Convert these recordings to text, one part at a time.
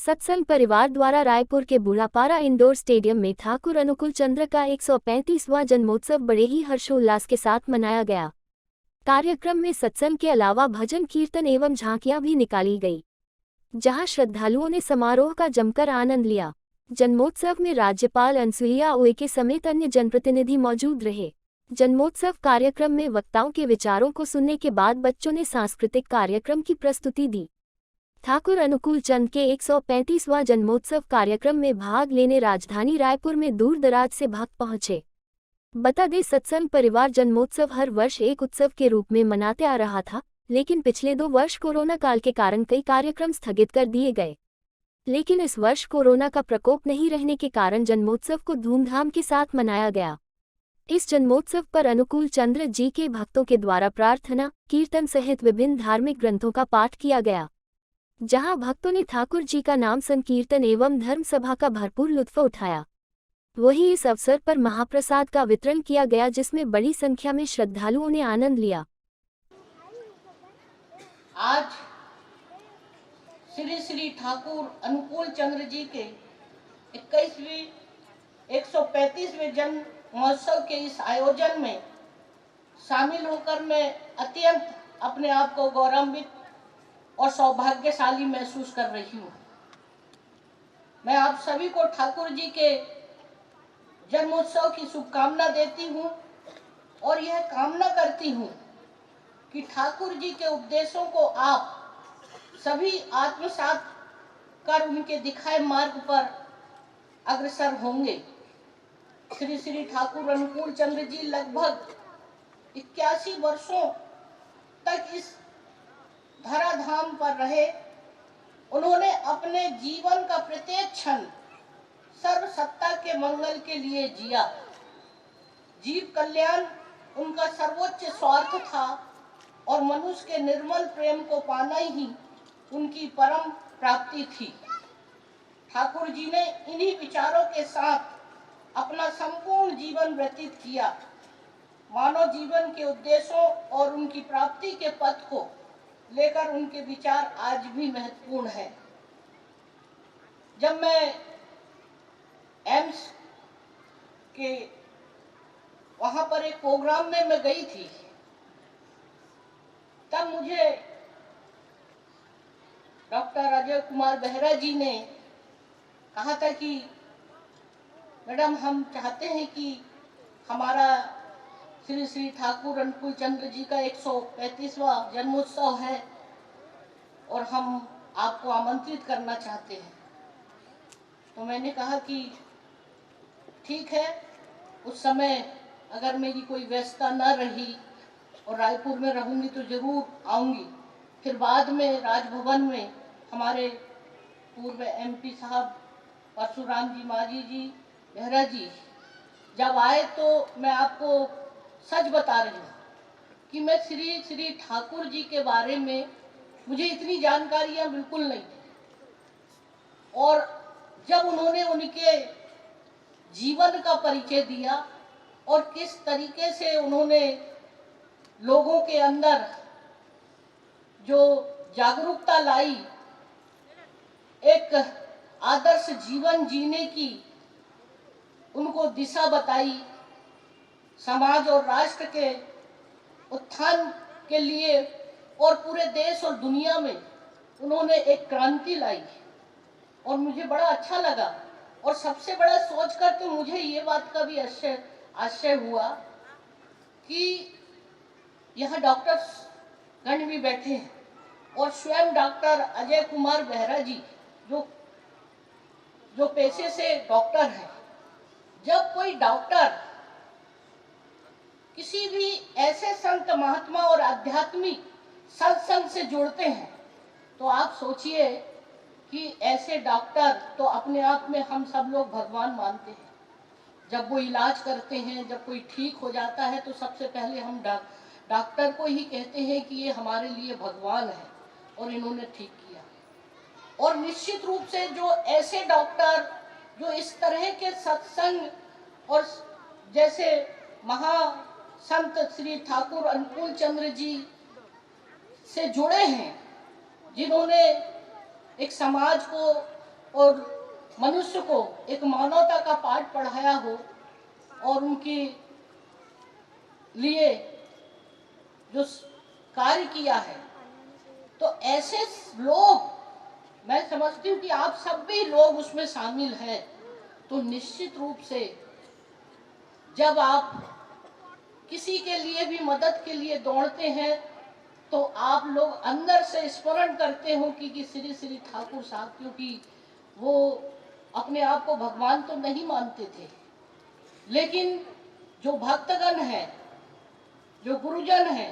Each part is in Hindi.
सत्संग परिवार द्वारा रायपुर के बूढ़ापारा इंडोर स्टेडियम में ठाकुर अनुकूल चंद्र का 135वां जन्मोत्सव बड़े ही हर्षोल्लास के साथ मनाया गया। कार्यक्रम में सत्संग के अलावा भजन कीर्तन एवं झांकियां भी निकाली गई, जहां श्रद्धालुओं ने समारोह का जमकर आनंद लिया। जन्मोत्सव में राज्यपाल अनुसुईया उइके समेत अन्य जनप्रतिनिधि मौजूद रहे। जन्मोत्सव कार्यक्रम में वक्ताओं के विचारों को सुनने के बाद बच्चों ने सांस्कृतिक कार्यक्रम की प्रस्तुति दी। ठाकुर अनुकूल चंद के 135वां जन्मोत्सव कार्यक्रम में भाग लेने राजधानी रायपुर में दूर दराज से भक्त पहुंचे। बता दें, सत्संग परिवार जन्मोत्सव हर वर्ष एक उत्सव के रूप में मनाते आ रहा था, लेकिन पिछले 2 वर्ष कोरोना काल के कारण कई कार्यक्रम स्थगित कर दिए गए। लेकिन इस वर्ष कोरोना का प्रकोप नहीं रहने के कारण जन्मोत्सव को धूमधाम के साथ मनाया गया। इस जन्मोत्सव पर अनुकूल चंद्र जी के भक्तों के द्वारा प्रार्थना, कीर्तन सहित विभिन्न धार्मिक ग्रंथों का पाठ किया गया, जहां भक्तों ने ठाकुर जी का नाम संकीर्तन एवं धर्म सभा का भरपूर लुत्फ उठाया। वहीं इस अवसर पर महाप्रसाद का वितरण किया गया, जिसमें बड़ी संख्या में श्रद्धालुओं ने आनंद लिया। आज श्री श्री ठाकुर अनुकूल चंद्र जी के 135वें जन्म महोत्सव के इस आयोजन में शामिल होकर मैं अत्यंत अपने आप को गौरवान्वित और सौभाग्यशाली महसूस कर रही हूँ। मैं आप सभी को ठाकुर जी के जन्मोत्सव की शुभकामना देती हूँ और यह कामना करती हूँ कि ठाकुर जी के उपदेशों को आप सभी आत्मसात कर उनके दिखाए मार्ग पर अग्रसर होंगे। श्री श्री ठाकुर अनुकूल चंद्र जी लगभग 81 वर्षों तक इस धराधाम पर रहे। उन्होंने अपने जीवन का प्रत्येक क्षण सर्वसत्ता के मंगल के लिए जिया। जीव कल्याण उनका सर्वोच्च स्वार्थ था और मनुष्य के निर्मल प्रेम को पाना ही उनकी परम प्राप्ति थी। ठाकुर जी ने इन्हीं विचारों के साथ अपना संपूर्ण जीवन व्यतीत किया। मानव जीवन के उद्देश्यों और उनकी प्राप्ति के पथ को लेकर उनके विचार आज भी महत्वपूर्ण है। जब मैं एम्स के वहां पर एक प्रोग्राम में मैं गई थी, तब मुझे डॉक्टर अजय कुमार बेहरा जी ने कहा था कि मैडम, हम चाहते हैं कि हमारा श्री श्री ठाकुर अनुकूल चंद्र जी का 135वां जन्मोत्सव है और हम आपको आमंत्रित करना चाहते हैं। तो मैंने कहा कि ठीक है, उस समय अगर मेरी कोई व्यस्तता न रही और रायपुर में रहूंगी तो जरूर आऊंगी। फिर बाद में राजभवन में हमारे पूर्व एमपी साहब परशुराम जी माझी जी बेहरा जी जब आए तो मैं आपको सच बता रही हूँ कि मैं श्री श्री ठाकुर जी के बारे में मुझे इतनी जानकारियां बिल्कुल नहीं थी। और जब उन्होंने उनके जीवन का परिचय दिया और किस तरीके से उन्होंने लोगों के अंदर जो जागरूकता लाई, एक आदर्श जीवन जीने की उनको दिशा बताई, समाज और राष्ट्र के उत्थान के लिए और पूरे देश और दुनिया में उन्होंने एक क्रांति लाई और मुझे बड़ा अच्छा लगा। और सबसे बड़ा सोचकर तो मुझे ये बात का भी आश्चर्य हुआ कि यहाँ डॉक्टर गण भी बैठे हैं और स्वयं डॉक्टर अजय कुमार बेहरा जी जो पेशे से डॉक्टर हैं। जब कोई डॉक्टर किसी भी ऐसे संत महात्मा और आध्यात्मिक सत्संग से जुड़ते हैं तो आप सोचिए कि ऐसे डॉक्टर तो अपने आप में हम सब लोग भगवान मानते हैं। जब वो इलाज करते हैं, जब कोई ठीक हो जाता है तो सबसे पहले हम डॉक्टर को ही कहते हैं कि ये हमारे लिए भगवान है और इन्होंने ठीक किया। और निश्चित रूप से जो ऐसे डॉक्टर जो इस तरह के सत्संग और जैसे महा संत श्री ठाकुर अनुकूल चंद्र जी से जुड़े हैं, जिन्होंने एक समाज को और मनुष्य को एक मानवता का पाठ पढ़ाया हो और उनके लिए जो कार्य किया है, तो ऐसे लोग, मैं समझती हूँ कि आप सब भी लोग उसमें शामिल हैं। तो निश्चित रूप से जब आप किसी के लिए भी मदद के लिए दौड़ते हैं तो आप लोग अंदर से स्मरण करते हो कि श्री श्री ठाकुर साहब, क्योंकि वो अपने आप को भगवान तो नहीं मानते थे, लेकिन जो भक्तगण है, जो गुरुजन है,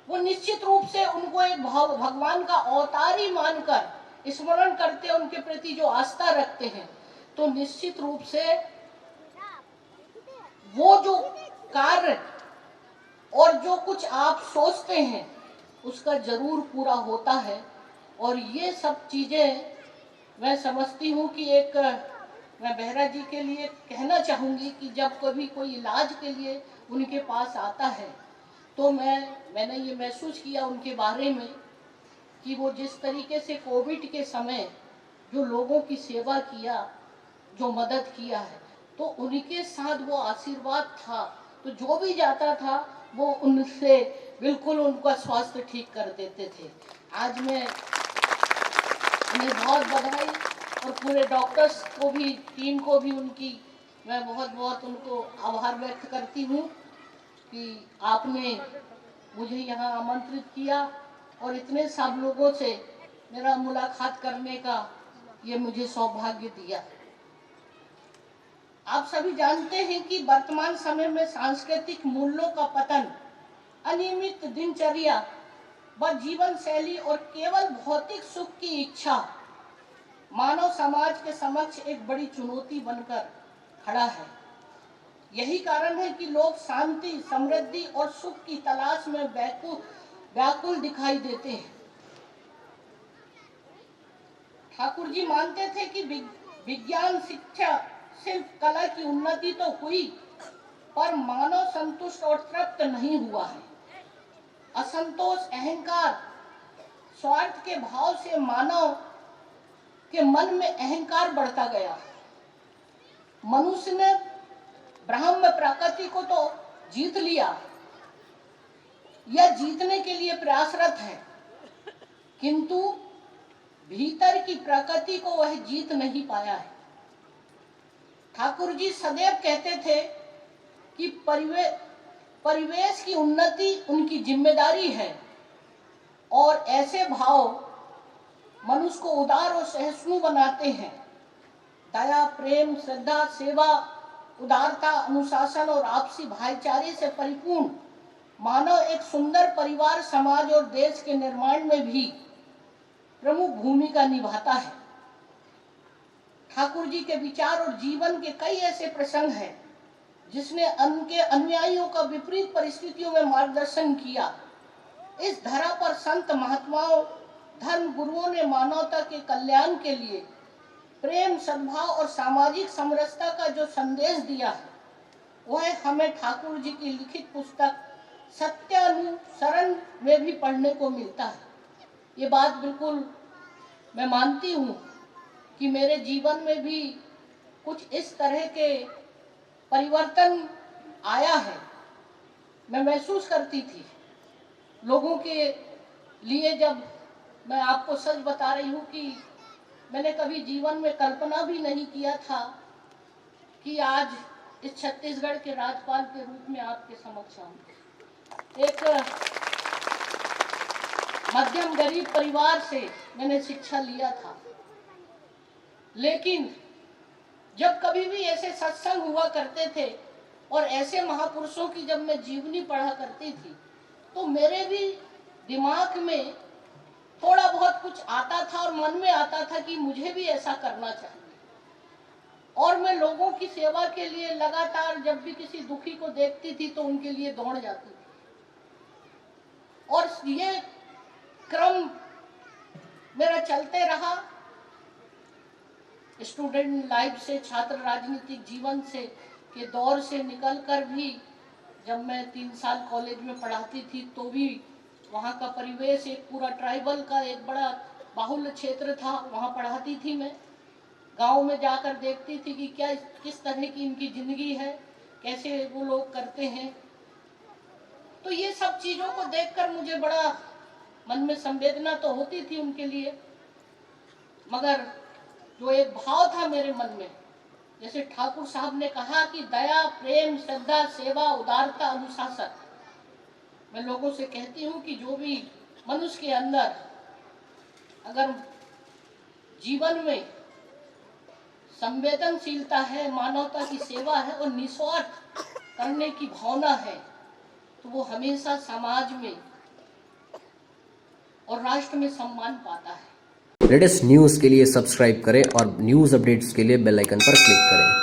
वो निश्चित रूप से उनको एक भगवान का अवतार ही मानकर स्मरण करते हैं, उनके प्रति जो आस्था रखते हैं। तो निश्चित रूप से वो जो कार्य और जो कुछ आप सोचते हैं उसका जरूर पूरा होता है। और ये सब चीजें मैं समझती हूँ कि एक, मैं बेहरा जी के लिए कहना चाहूँगी कि जब कभी कोई इलाज के लिए उनके पास आता है तो मैंने ये महसूस किया उनके बारे में कि वो जिस तरीके से कोविड के समय जो लोगों की सेवा किया, जो मदद किया है, तो उनके साथ वो आशीर्वाद था। तो जो भी जाता था वो उनसे बिल्कुल उनका स्वास्थ्य ठीक कर देते थे। आज मैं उन्हें बहुत बधाई और पूरे डॉक्टर्स को भी, टीम को भी उनकी मैं बहुत बहुत उनको आभार व्यक्त करती हूँ कि आपने मुझे यहाँ आमंत्रित किया और इतने सब लोगों से मेरा मुलाकात करने का ये मुझे सौभाग्य दिया। आप सभी जानते हैं कि वर्तमान समय में सांस्कृतिक मूल्यों का पतन, अनियमित दिनचर्या व जीवन शैली और केवल भौतिक सुख की इच्छा मानव समाज के समक्ष एक बड़ी चुनौती बनकर खड़ा है। यही कारण है कि लोग शांति, समृद्धि और सुख की तलाश में व्याकुल दिखाई देते हैं। ठाकुर जी मानते थे कि विज्ञान, शिक्षा, शिल्प, कला की उन्नति तो हुई पर मानव संतुष्ट और तृप्त नहीं हुआ है। असंतोष, अहंकार, स्वार्थ के भाव से मानव के मन में अहंकार बढ़ता गया। मनुष्य ने ब्रह्म प्रकृति को तो जीत लिया या जीतने के लिए प्रयासरत है, किंतु भीतर की प्रकृति को वह जीत नहीं पाया है। ठाकुर जी सदैव कहते थे कि परिवेश की उन्नति उनकी जिम्मेदारी है और ऐसे भाव मनुष्य को उदार और सहिष्णु बनाते हैं। दया, प्रेम, श्रद्धा, सेवा, उदारता, अनुशासन और आपसी भाईचारे से परिपूर्ण मानव एक सुंदर परिवार, समाज और देश के निर्माण में भी प्रमुख भूमिका निभाता है। ठाकुर जी के विचार और जीवन के कई ऐसे प्रसंग हैं जिसने उनके अनुयायियों का विपरीत परिस्थितियों में मार्गदर्शन किया। इस धरा पर संत महात्माओं, धर्म गुरुओं ने मानवता के कल्याण के लिए प्रेम, सद्भाव और सामाजिक समरसता का जो संदेश दिया है वह हमें ठाकुर जी की लिखित पुस्तक सत्यानुसरण में भी पढ़ने को मिलता है। ये बात बिल्कुल मैं मानती हूँ कि मेरे जीवन में भी कुछ इस तरह के परिवर्तन आया है। मैं महसूस करती थी लोगों के लिए, जब मैं आपको सच बता रही हूँ कि मैंने कभी जीवन में कल्पना भी नहीं किया था कि आज इस छत्तीसगढ़ के राज्यपाल के रूप में आपके समक्ष आऊं। एक मध्यम गरीब परिवार से मैंने शिक्षा लिया था, लेकिन जब कभी भी ऐसे सत्संग हुआ करते थे और ऐसे महापुरुषों की जब मैं जीवनी पढ़ा करती थी तो मेरे भी दिमाग में थोड़ा बहुत कुछ आता था और मन में आता था कि मुझे भी ऐसा करना चाहिए। और मैं लोगों की सेवा के लिए लगातार, जब भी किसी दुखी को देखती थी तो उनके लिए दौड़ जाती थी। और ये क्रम मेरा चलते रहा। स्टूडेंट लाइफ से, छात्र राजनीतिक जीवन से के दौर से निकलकर भी जब मैं 3 साल कॉलेज में पढ़ाती थी तो भी वहाँ का परिवेश एक पूरा ट्राइबल का एक बड़ा बाहुल्य क्षेत्र था, वहाँ पढ़ाती थी मैं। गांव में जाकर देखती थी कि क्या किस तरह की इनकी जिंदगी है, कैसे वो लोग करते हैं। तो ये सब चीजों को देखकर मुझे बड़ा मन में संवेदना तो होती थी उनके लिए, मगर जो एक भाव था मेरे मन में, जैसे ठाकुर साहब ने कहा कि दया, प्रेम, श्रद्धा, सेवा, उदारता, अनुशासन। मैं लोगों से कहती हूँ कि जो भी मनुष्य के अंदर अगर जीवन में संवेदनशीलता है, मानवता की सेवा है और निस्वार्थ करने की भावना है, तो वो हमेशा समाज में और राष्ट्र में सम्मान पाता है। लेटेस्ट न्यूज़ के लिए सब्सक्राइब करें और न्यूज़ अपडेट्स के लिए बेल आइकन पर क्लिक करें।